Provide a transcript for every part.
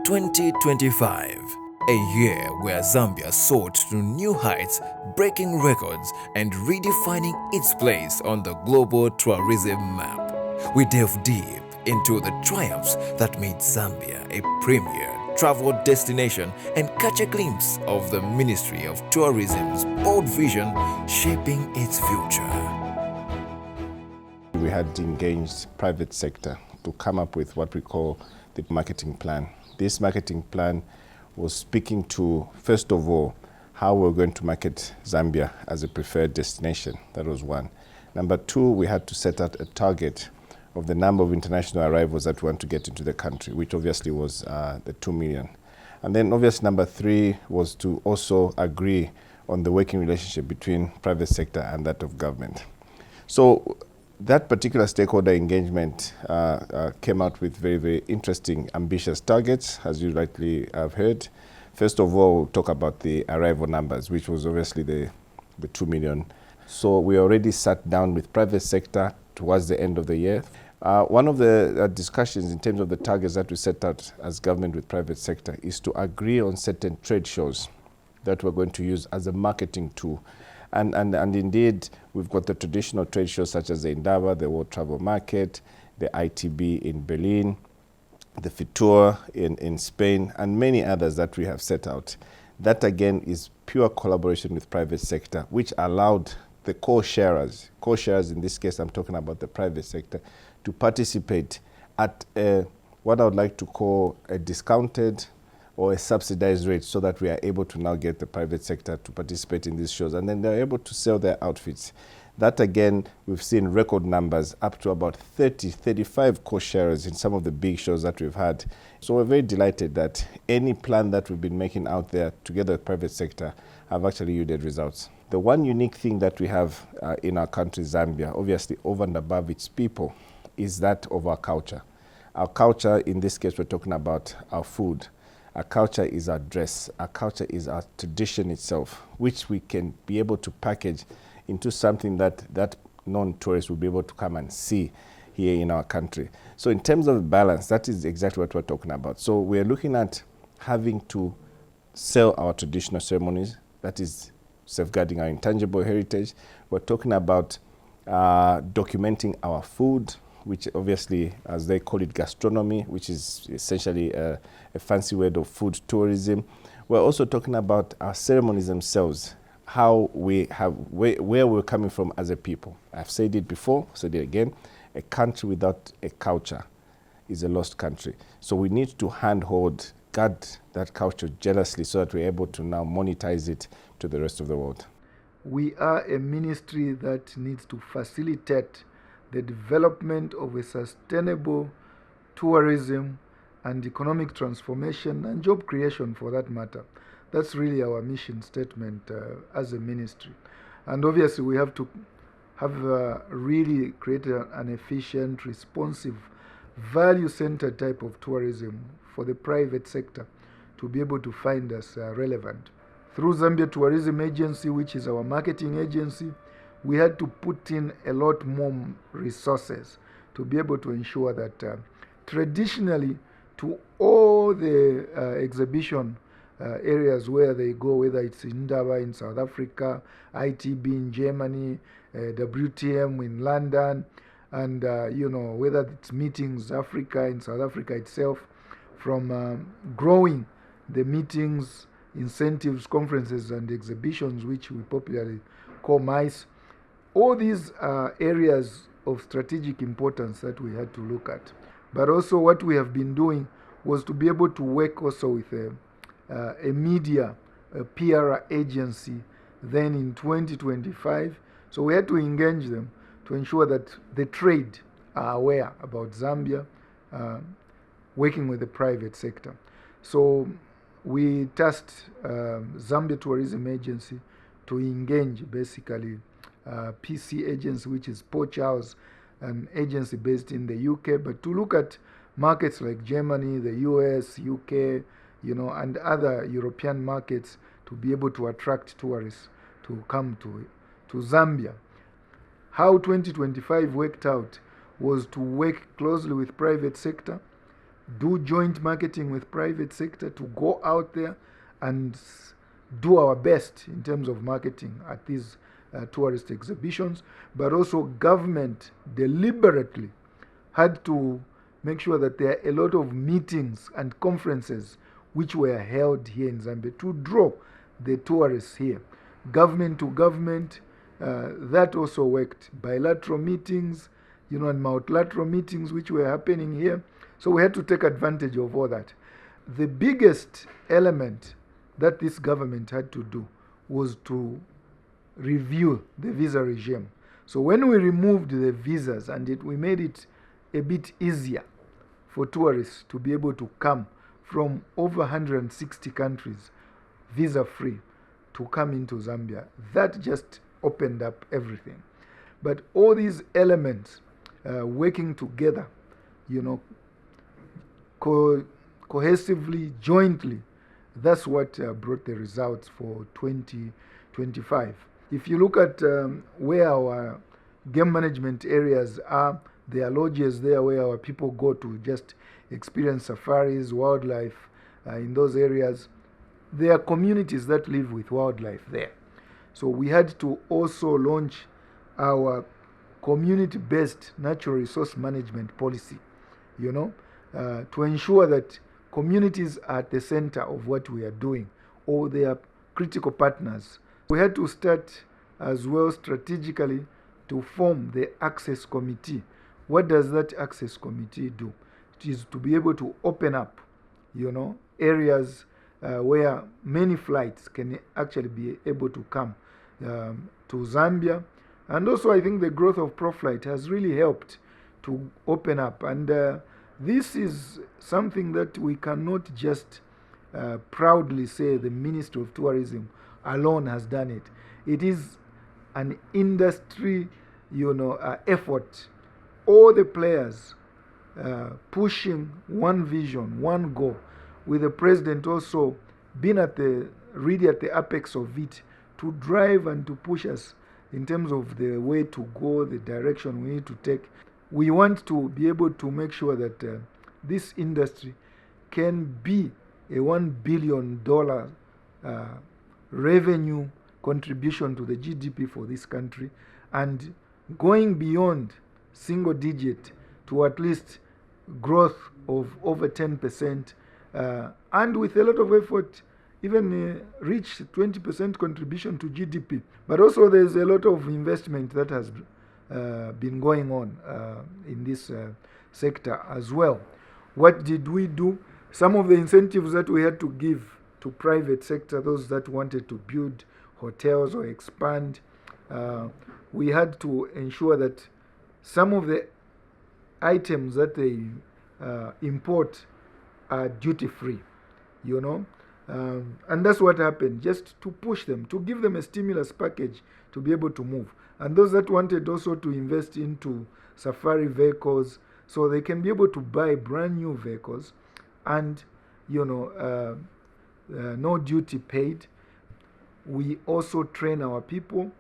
2025, a year where Zambia soared to new heights, breaking records and redefining its place on the global tourism map. We delve deep into the triumphs that made Zambia a premier travel destination and catch a glimpse of the Ministry of Tourism's bold vision shaping its future. We had engaged private sector to come up with what we call the marketing plan. This marketing plan was speaking to, first of all, how we're going to market Zambia as a preferred destination. That was one. Number two, we had to set out a target of the number of international arrivals that we want to get into the country, which obviously was the 2 million. And then obviously number three was to also agree on the working relationship between private sector and that of government. So that particular stakeholder engagement came out with very, very interesting, ambitious targets, as you rightly have heard. First of all, we'll talk about the arrival numbers, which was obviously the 2 million. So we already sat down with private sector towards the end of the year. One of the discussions in terms of the targets that we set out as government with private sector is to agree on certain trade shows that we're going to use as a marketing tool. And indeed, we've got the traditional trade shows such as the Indaba, the World Travel Market, the ITB in Berlin, the Fitur in Spain, and many others that we have set out. That again is pure collaboration with private sector, which allowed the co-sharers in this case I'm talking about the private sector, to participate at what I would like to call a discounted or a subsidized rate, so that we are able to now get the private sector to participate in these shows, and then they're able to sell their outfits. That again, we've seen record numbers up to about 30, 35 co-sharers in some of the big shows that we've had. So we're very delighted that any plan that we've been making out there together with private sector have actually yielded results. The one unique thing that we have in our country, Zambia, obviously over and above its people, is that of our culture. Our culture, in this case, we're talking about our food. Our culture is our dress. Our culture is our tradition itself, which we can be able to package into something that non-tourists will be able to come and see here in our country. So in terms of balance, that is exactly what we're talking about. So we're looking at having to sell our traditional ceremonies, that is safeguarding our intangible heritage. We're talking about documenting our food, which obviously, as they call it, gastronomy, which is essentially a fancy word of food tourism. We're also talking about our ceremonies themselves, how we have, where we're coming from as a people. I've said it before, said it again, a country without a culture is a lost country. So we need to handhold, guard that culture jealously, so that we're able to now monetize it to the rest of the world. We are a ministry that needs to facilitate the development of a sustainable tourism and economic transformation and job creation, for that matter. That's really our mission statement as a ministry. And obviously we have to have really created an efficient, responsive, value-centered type of tourism for the private sector to be able to find us relevant. Through Zambia Tourism Agency, which is our marketing agency, we had to put in a lot more resources to be able to ensure that traditionally, to all the exhibition areas where they go, whether it's Indaba in South Africa, ITB in Germany, WTM in London, and whether it's Meetings Africa in South Africa itself, from growing the meetings, incentives, conferences, and exhibitions, which we popularly call MICE. All these are areas of strategic importance that we had to look at. But also what we have been doing was to be able to work also with a media, a PR agency, then in 2025. So we had to engage them to ensure that the trade are aware about Zambia, working with the private sector. So we tasked Zambia Tourism Agency to engage basically PC agency, which is Poach House, an agency based in the UK, but to look at markets like Germany, the US, UK, and other European markets to be able to attract tourists to come to Zambia. How 2025 worked out was to work closely with private sector, do joint marketing with private sector to go out there and do our best in terms of marketing at these tourist exhibitions, but also government deliberately had to make sure that there are a lot of meetings and conferences which were held here in Zambia to draw the tourists here. Government to government, that also worked. Bilateral meetings, and multilateral meetings which were happening here. So we had to take advantage of all that. The biggest element that this government had to do was to review the visa regime. So when we removed the visas and we made it a bit easier for tourists to be able to come from over 160 countries visa free to come into Zambia, that just opened up everything. But all these elements working together, cohesively, jointly, that's what brought the results for 2025. If you look at where our game management areas are, there are lodges there where our people go to just experience safaris, wildlife in those areas. There are communities that live with wildlife there. So we had to also launch our community-based natural resource management policy, to ensure that communities are at the center of what we are doing, or they are critical partners. We had to start as well strategically to form the access committee. What does that access committee do? It is to be able to open up, areas where many flights can actually be able to come to Zambia. And also I think the growth of ProFlight has really helped to open up. And this is something that we cannot just proudly say the Ministry of Tourism alone has done it. It is an industry, effort. All the players pushing one vision, one goal, with the president also being really at the apex of it, to drive and to push us in terms of the way to go, the direction we need to take. We want to be able to make sure that this industry can be a $1 billion revenue contribution to the GDP for this country, and going beyond single digit to at least growth of over 10%, and with a lot of effort even reach 20% contribution to GDP. But also there's a lot of investment that has been going on in this sector as well. What did we do? Some of the incentives that we had to give to private sector, those that wanted to build hotels or expand, we had to ensure that some of the items that they import are duty free, and that's what happened, just to push them, to give them a stimulus package to be able to move. And those that wanted also to invest into safari vehicles, so they can be able to buy brand new vehicles and no duty paid. We also train our people,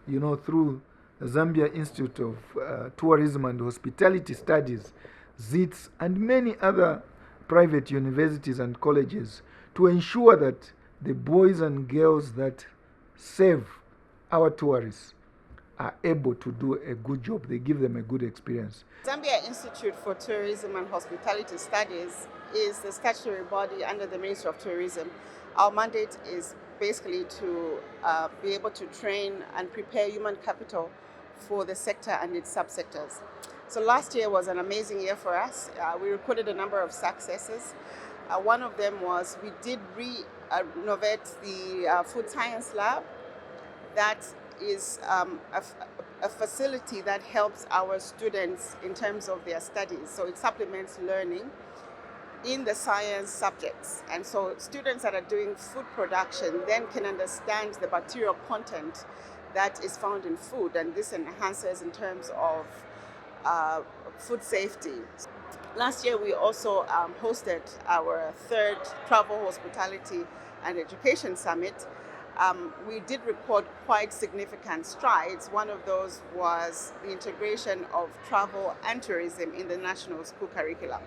through the Zambia Institute of Tourism and Hospitality Studies, ZITS, and many other private universities and colleges, to ensure that the boys and girls that serve our tourists are able to do a good job. They give them a good experience. Zambia Institute for Tourism and Hospitality Studies is the statutory body under the Ministry of Tourism. Our mandate is basically to be able to train and prepare human capital for the sector and its subsectors. So last year was an amazing year for us. We recorded a number of successes. One of them was we did renovate the food science lab. That is a facility that helps our students in terms of their studies. So it supplements learning in the science subjects. And so students that are doing food production then can understand the bacterial content that is found in food, and this enhances in terms of food safety. Last year we also hosted our third Travel, Hospitality and Education Summit. we did record quite significant strides. One of those was the integration of travel and tourism in the national school curriculum.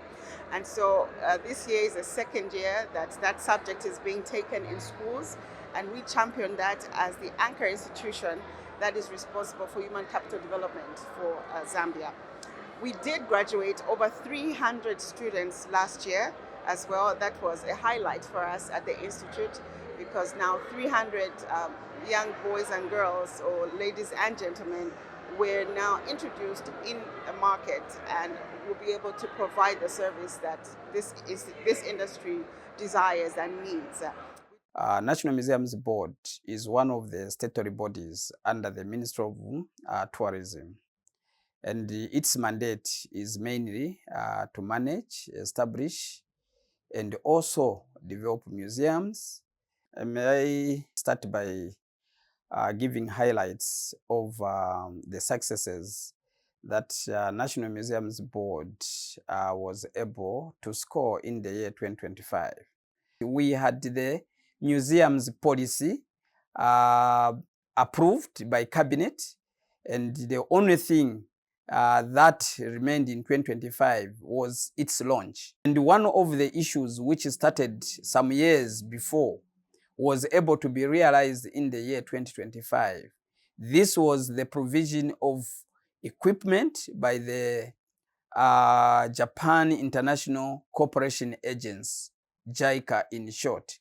And so this year is the second year that that subject is being taken in schools, and we champion that as the anchor institution that is responsible for human capital development for Zambia. We did graduate over 300 students last year as well. That was a highlight for us at the Institute, because now 300 young boys and girls, or ladies and gentlemen, were now introduced in a market and will be able to provide the service that this industry desires and needs. National Museums Board is one of the statutory bodies under the Ministry of Tourism. And its mandate is mainly to manage, establish, and also develop museums. May I start by giving highlights of the successes that National Museums Board was able to score in the year 2025. We had the museums policy approved by cabinet, and the only thing that remained in 2025 was its launch. And one of the issues which started some years before was able to be realized in the year 2025. This was the provision of equipment by the Japan International Cooperation Agency, JICA in short.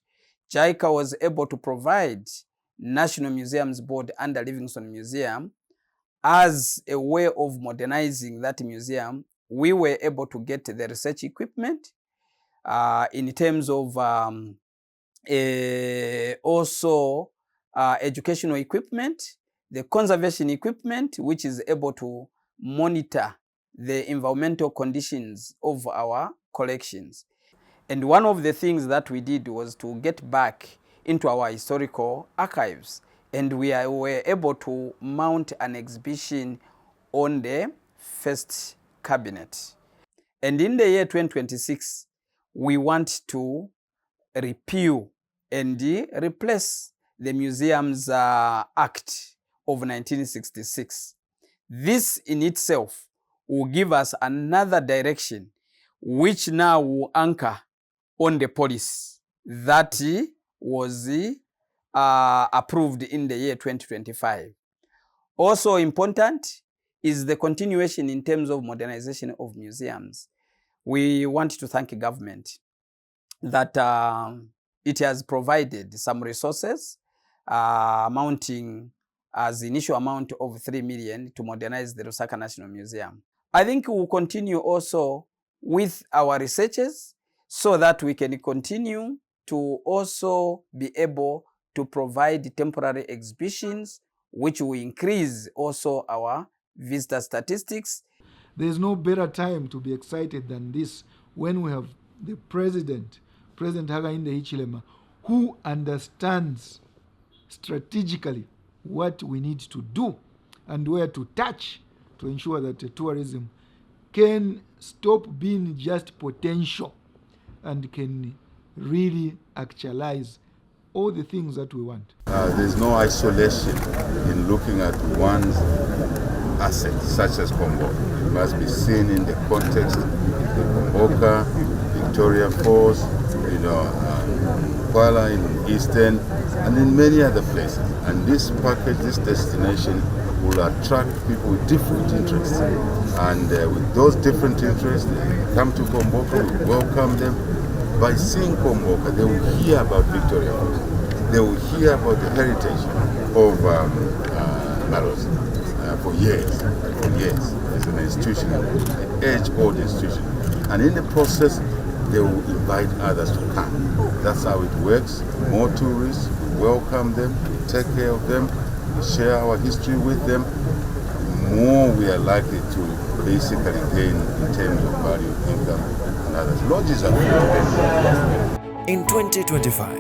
JICA was able to provide National Museums Board under Livingstone Museum as a way of modernizing that museum. We were able to get the research equipment in terms of also educational equipment, the conservation equipment, which is able to monitor the environmental conditions of our collections. And one of the things that we did was to get back into our historical archives, and we were able to mount an exhibition on the first cabinet. And in the year 2026, we want to repeal and replace the Museums Act of 1966. This in itself will give us another direction, which now will anchor on the policy that was approved in the year 2025. Also important is the continuation in terms of modernization of museums. We want to thank the government that it has provided some resources amounting as the initial amount of 3 million to modernize the Lusaka National Museum. I think we will continue also with our researches so that we can continue to also be able to provide temporary exhibitions, which will increase also our visitor statistics. There is no better time to be excited than this, when we have the President Hakainde Hichilema, who understands strategically what we need to do and where to touch to ensure that tourism can stop being just potential and can really actualize all the things that we want. There's no isolation in looking at one's assets, such as Kombo. It must be seen in the context of Komboka, Victoria Falls, Kuala in Eastern, and in many other places. And this package, this destination, will attract people with different interests. And with those different interests, they come to Komboka, we welcome them. By seeing Komboka, they will hear about Victoria Falls. They will hear about the heritage of Maros for years. It's an institution, an age-old institution. And in the process, they will invite others to come. That's how it works. More tourists, we welcome them, we take care of them, we share our history with them. More we are likely to basically gain in terms of value, income, and others. Lodges are free. In 2025,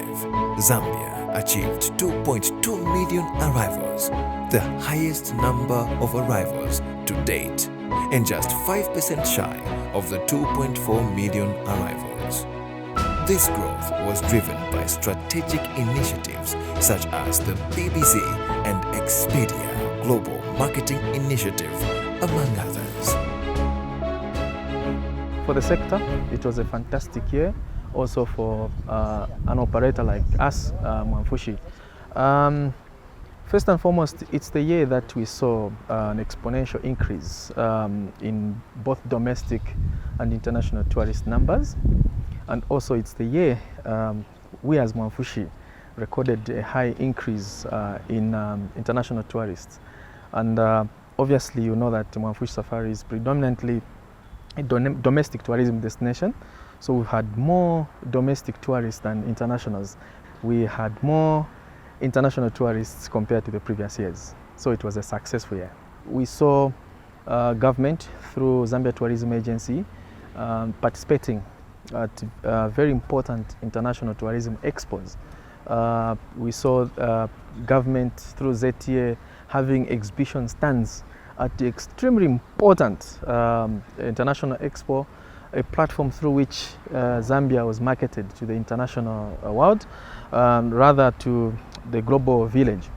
Zambia achieved 2.2 million arrivals, the highest number of arrivals to date, and just 5% shy of the 2.4 million arrivals. This growth was driven by strategic initiatives such as the BBC and Expedia Global Marketing Initiative, among others. For the sector, it was a fantastic year, also for an operator like us, Mwamfushi. First and foremost, it's the year that we saw an exponential increase in both domestic and international tourist numbers. And also it's the year we as Mwamfushi recorded a high increase in international tourists. And obviously you know that Mwamfushi Safari is predominantly a domestic tourism destination. So we've had more domestic tourists than internationals. We had more international tourists compared to the previous years. So it was a successful year. We saw government through Zambia Tourism Agency participating at very important international tourism expos. We saw government through ZTA having exhibition stands at the extremely important international expo, a platform through which Zambia was marketed to the international world, rather to the global village.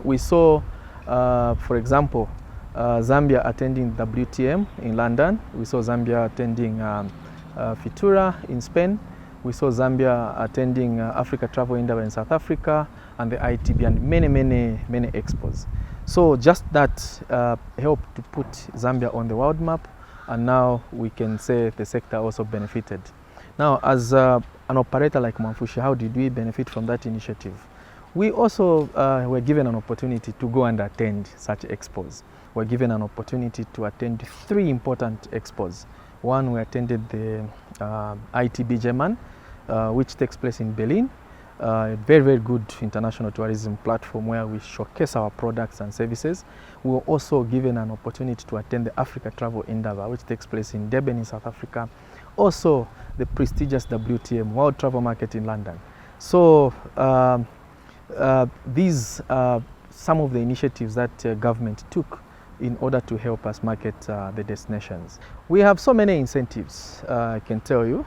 We saw, for example, Zambia attending WTM in London. We saw Zambia attending Fitura in Spain. We saw Zambia attending Africa Travel Indaba in South Africa, and the ITB, and many expos. So just that helped to put Zambia on the world map, and now we can say the sector also benefited. Now, as an operator like Mwamfushi, how did we benefit from that initiative? We also were given an opportunity to go and attend such expos. We were given an opportunity to attend 3 important expos. One, we attended the ITB German, which takes place in Berlin. A very good international tourism platform where we showcase our products and services. We were also given an opportunity to attend the Africa Travel Indaba, which takes place in Durban in South Africa. Also the prestigious WTM, World Travel Market in London. So these are some of the initiatives that government took in order to help us market the destinations. We have so many incentives, I can tell you.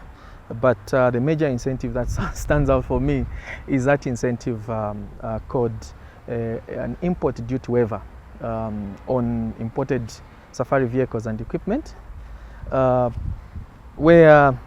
But the major incentive that stands out for me is that incentive called an import duty waiver on imported safari vehicles and equipment, where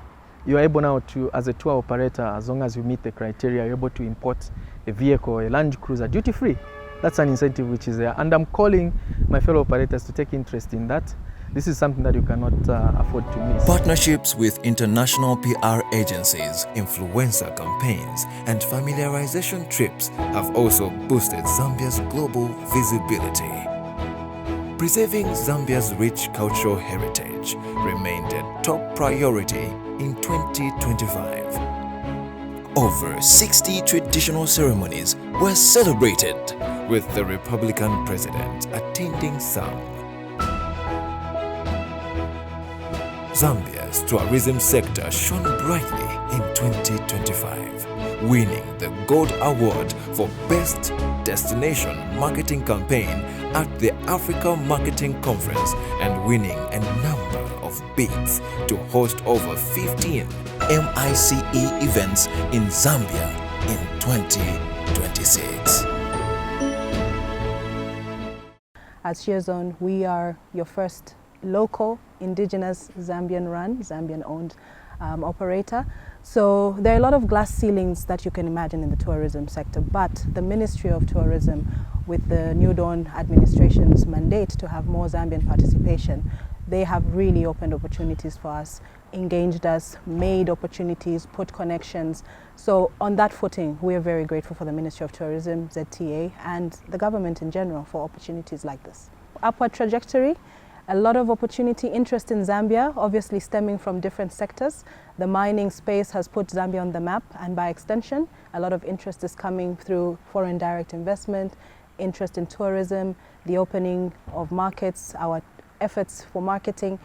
you're able now to, as a tour operator, as long as you meet the criteria, you're able to import a vehicle, a Land Cruiser, duty-free. That's an incentive which is there. And I'm calling my fellow operators to take interest in that. This is something that you cannot afford to miss. Partnerships with international PR agencies, influencer campaigns, and familiarization trips have also boosted Zambia's global visibility. Preserving Zambia's rich cultural heritage remained a top priority in 2025. Over 60 traditional ceremonies were celebrated, with the Republican president attending some. Zambia's tourism sector shone brightly in 2025, winning the Gold Award for Best Destination Marketing Campaign at the Africa Marketing Conference and winning a number of bids to host over 15 MICE events in Zambia in 2026. At ShareZone, we are your first local, indigenous, Zambian-run, Zambian-owned operator. So there are a lot of glass ceilings that you can imagine in the tourism sector, but the Ministry of Tourism, with the New Dawn administration's mandate to have more Zambian participation, they have really opened opportunities for us, engaged us, made opportunities, put connections. So on that footing, we are very grateful for the Ministry of Tourism, ZTA, and the government in general for opportunities like this. Upward trajectory, a lot of opportunity, interest in Zambia, obviously stemming from different sectors. The mining space has put Zambia on the map, and by extension, a lot of interest is coming through foreign direct investment, interest in tourism, the opening of markets, our efforts for marketing.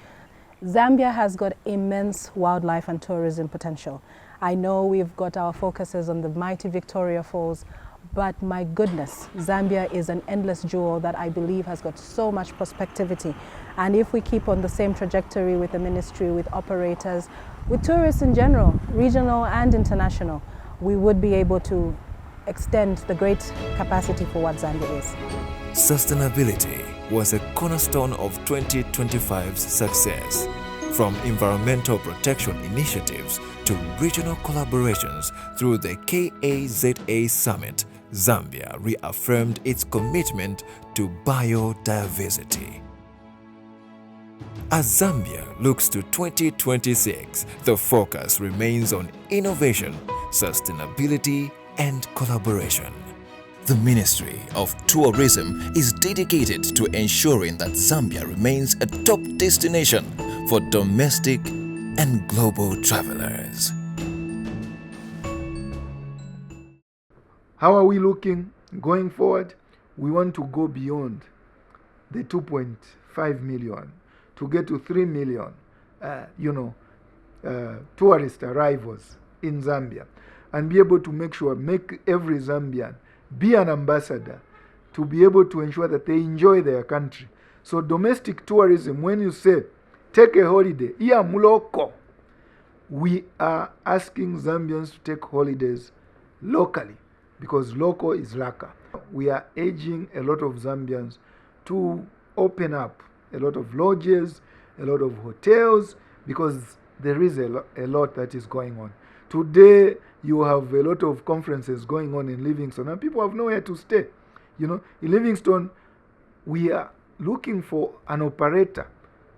Zambia has got immense wildlife and tourism potential. I know we've got our focuses on the mighty Victoria Falls, but my goodness, Zambia is an endless jewel that I believe has got so much prospectivity. And if we keep on the same trajectory with the ministry, with operators, with tourists in general, regional and international, we would be able to extend the great capacity for what Zambia is. Sustainability was a cornerstone of 2025's success. From environmental protection initiatives to regional collaborations through the KAZA Summit, Zambia reaffirmed its commitment to biodiversity. As Zambia looks to 2026, the focus remains on innovation, sustainability, and collaboration. The Ministry of Tourism is dedicated to ensuring that Zambia remains a top destination for domestic and global travelers. How are we looking going forward? We want to go beyond the 2.5 million to get to 3 million, tourist arrivals in Zambia, and be able to make every Zambian be an ambassador to be able to ensure that they enjoy their country. So domestic tourism, when you say take a holiday, iya muloko, we are asking Zambians to take holidays locally, because local is laka. We are urging a lot of Zambians to open up a lot of lodges, a lot of hotels, because there is a lot that is going on. Today, you have a lot of conferences going on in Livingstone, and people have nowhere to stay. In Livingstone, we are looking for an operator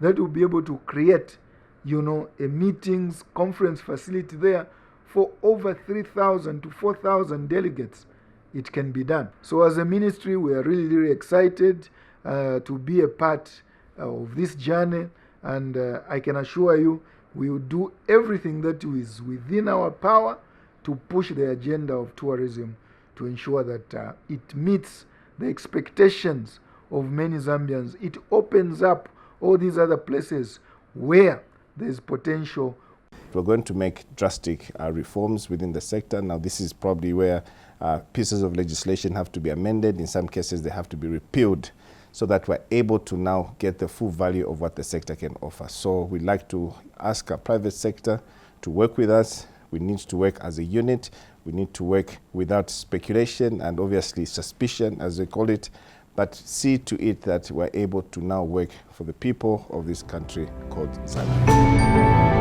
that will be able to create, a meetings, conference facility there for over 3,000 to 4,000 delegates. It can be done. So as a ministry, we are really, really excited to be a part of this journey, and I can assure you we will do everything that is within our power to push the agenda of tourism to ensure that it meets the expectations of many Zambians. It opens up all these other places where there is potential. We're going to make drastic reforms within the sector. Now, this is probably where pieces of legislation have to be amended. In some cases, they have to be repealed, so that we're able to now get the full value of what the sector can offer. So we'd like to ask our private sector to work with us. We need to work as a unit. We need to work without speculation and obviously suspicion, as they call it, but see to it that we're able to now work for the people of this country called Zambia.